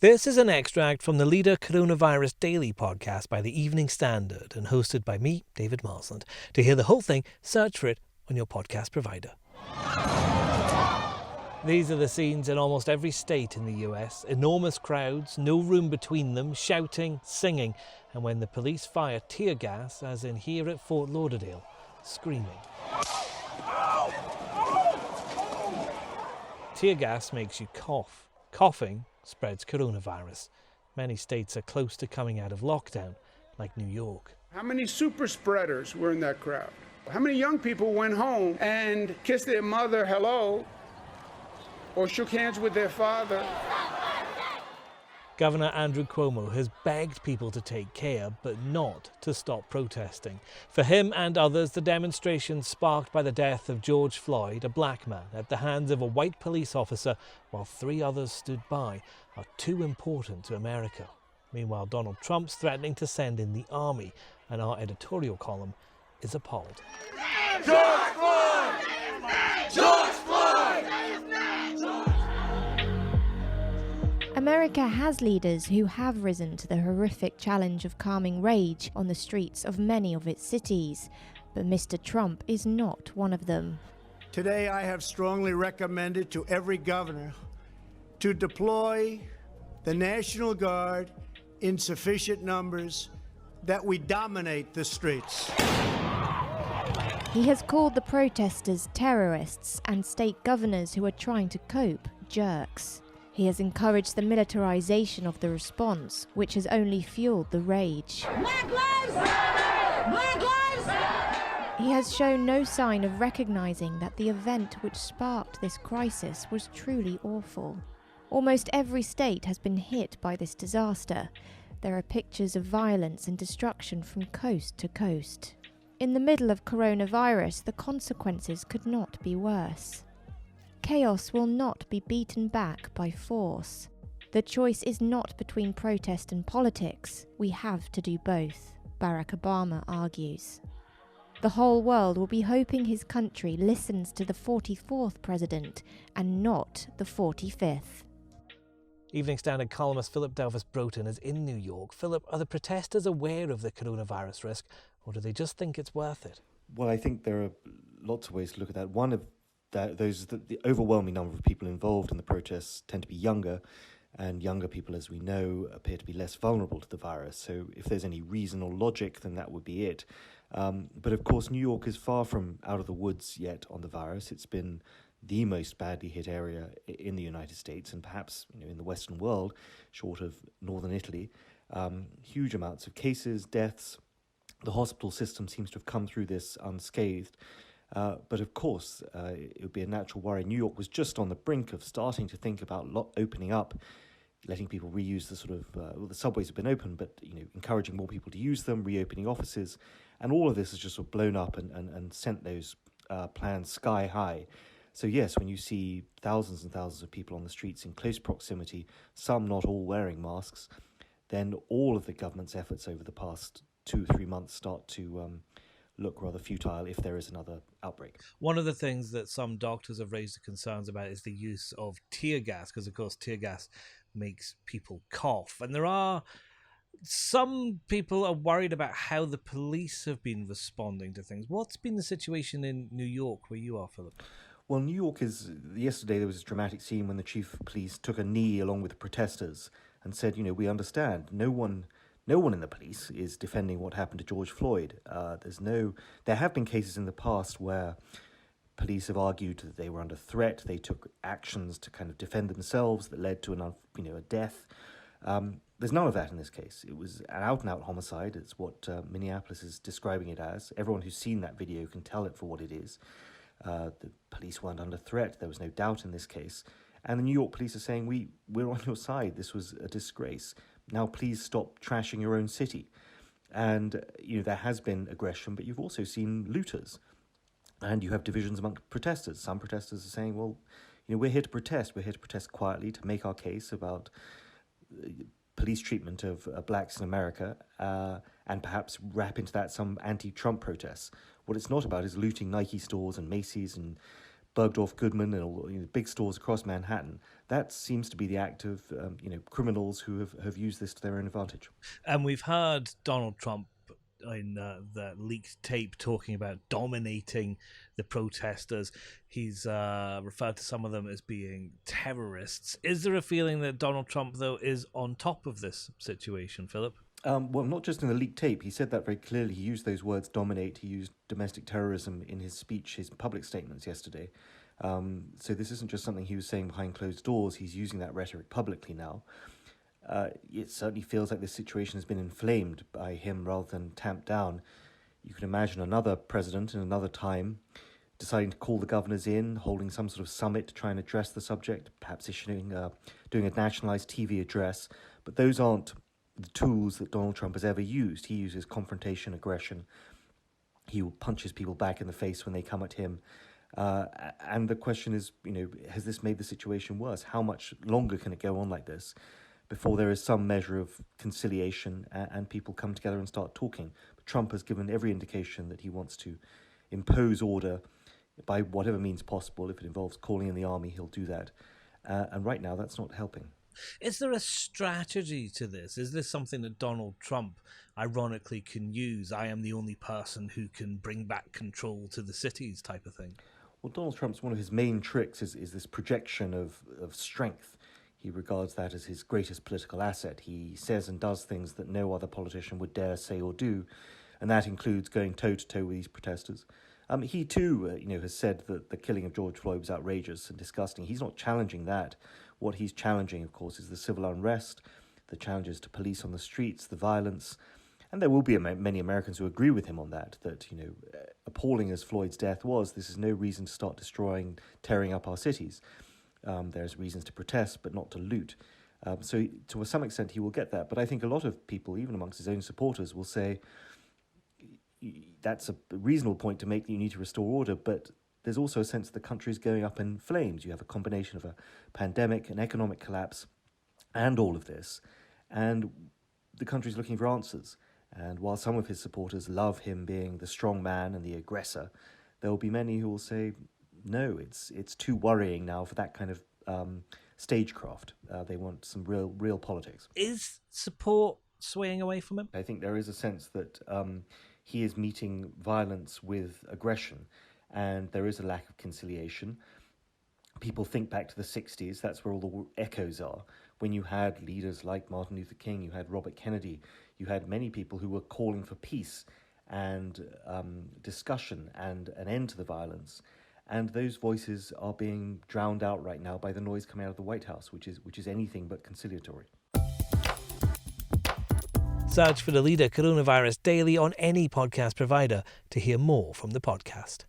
This is an extract from the Leader Coronavirus Daily podcast by the Evening Standard and hosted by me, David Marsland. To hear the whole thing, search for it on your podcast provider. These are the scenes in almost every state in the US. Enormous crowds, no room between them, shouting, singing, and when the police fire tear gas, as in here at Fort Lauderdale, screaming. Tear gas makes you cough. Coughing spreads coronavirus. Many states are close to coming out of lockdown, like New York. How many super spreaders were in that crowd? How many young people went home and kissed their mother hello or shook hands with their father? Governor Andrew Cuomo has begged people to take care, but not to stop protesting. For him and others, the demonstrations sparked by the death of George Floyd, a black man, at the hands of a white police officer, while 3 others stood by, are too important to America. Meanwhile, Donald Trump's threatening to send in the army, and our editorial column is appalled. George Floyd! George Floyd! America has leaders who have risen to the horrific challenge of calming rage on the streets of many of its cities, but Mr. Trump is not one of them. Today I have strongly recommended to every governor to deploy the National Guard in sufficient numbers that we dominate the streets. He has called the protesters terrorists and state governors who are trying to cope jerks. He has encouraged the militarization of the response, which has only fueled the rage. Black lives matter! Black lives matter! He has shown no sign of recognizing that the event which sparked this crisis was truly awful. Almost every state has been hit by this disaster. There are pictures of violence and destruction from coast to coast. In the middle of coronavirus, the consequences could not be worse. Chaos will not be beaten back by force. The choice is not between protest and politics. We have to do both, Barack Obama argues. The whole world will be hoping his country listens to the 44th president and not the 45th. Evening Standard columnist Philip Delves Broughton is in New York. Philip, are the protesters aware of the coronavirus risk, or do they just think it's worth it? Well, I think there are lots of ways to look at that. One of the overwhelming number of people involved in the protests tend to be younger, and younger people, as we know, appear to be less vulnerable to the virus. So if there's any reason or logic, then that would be it. But of course, New York is far from out of the woods yet on the virus. It's been the most badly hit area in the United States, and perhaps in the Western world, short of northern Italy. Huge amounts of cases, deaths. The hospital system seems to have come through this unscathed. But of course, it would be a natural worry. New York was just on the brink of starting to think about opening up, letting people reuse the sort of, the subways have been open, but encouraging more people to use them, reopening offices, and all of this has just sort of blown up and sent those plans sky high. So yes, when you see thousands and thousands of people on the streets in close proximity, some not all wearing masks, then all of the government's efforts over the past 2-3 months start to look rather futile if there is another outbreak. One of the things that some doctors have raised concerns about is the use of tear gas, because of course tear gas makes people cough. And there are some people are worried about how the police have been responding to things. What's been the situation in New York where you are, Philip? Well, New York yesterday there was a dramatic scene when the chief of police took a knee along with the protesters and said, we understand, no one in the police is defending what happened to George Floyd. There have been cases in the past where police have argued that they were under threat. They took actions to kind of defend themselves that led to a death. There's none of that in this case. It was an out-and-out homicide. It's what Minneapolis is describing it as. Everyone who's seen that video can tell it for what it is. The police weren't under threat. There was no doubt in this case. And the New York police are saying, we're on your side. This was a disgrace. Now please stop trashing your own city. And, there has been aggression, but you've also seen looters. And you have divisions among protesters. Some protesters are saying, we're here to protest. We're here to protest quietly, to make our case about police treatment of blacks in America, and perhaps wrap into that some anti-Trump protests. What it's not about is looting Nike stores and Macy's and Bergdorf Goodman and all big stores across Manhattan. That seems to be the act of criminals who have used this to their own advantage. And we've heard Donald Trump in the leaked tape talking about dominating the protesters. He's referred to some of them as being terrorists. Is there a feeling that Donald Trump, though, is on top of this situation, Philip? Well, not just in the leaked tape. He said that very clearly. He used those words, dominate. He used domestic terrorism in his speech, his public statements yesterday. So this isn't just something he was saying behind closed doors. He's using that rhetoric publicly now. It certainly feels like this situation has been inflamed by him rather than tamped down. You can imagine another president in another time deciding to call the governors in, holding some sort of summit to try and address the subject, perhaps doing a nationalized TV address. But those aren't the tools that Donald Trump has ever used. He uses confrontation, aggression. He punches people back in the face when they come at him. And the question is, has this made the situation worse? How much longer can it go on like this before there is some measure of conciliation and people come together and start talking? But Trump has given every indication that he wants to impose order by whatever means possible. If it involves calling in the army, he'll do that. And right now, that's not helping. Is there a strategy to this? Is this something that Donald Trump, ironically, can use? I am the only person who can bring back control to the cities type of thing. Well, Donald Trump's one of his main tricks is this projection of strength. He regards that as his greatest political asset. He says and does things that no other politician would dare say or do, and that includes going toe-to-toe with these protesters. He too, has said that the killing of George Floyd was outrageous and disgusting. He's not challenging that. What he's challenging, of course, is the civil unrest, the challenges to police on the streets, the violence. And there will be many Americans who agree with him on that, appalling as Floyd's death was, this is no reason to start destroying, tearing up our cities. There's reasons to protest, but not to loot. So to some extent, he will get that. But I think a lot of people, even amongst his own supporters, will say that's a reasonable point to make, that you need to restore order, but there's also a sense that the country is going up in flames. You have a combination of a pandemic, an economic collapse, and all of this. And the country's looking for answers. And while some of his supporters love him being the strong man and the aggressor, there will be many who will say, no, it's too worrying now for that kind of stagecraft. They want some real politics. Is support swaying away from him? I think there is a sense that he is meeting violence with aggression, and there is a lack of conciliation. People think back to the 60s, that's where all the echoes are. When you had leaders like Martin Luther King, you had Robert Kennedy, you had many people who were calling for peace and discussion and an end to the violence. And those voices are being drowned out right now by the noise coming out of the White House, which is anything but conciliatory. Search for the Leader Coronavirus Daily on any podcast provider to hear more from the podcast.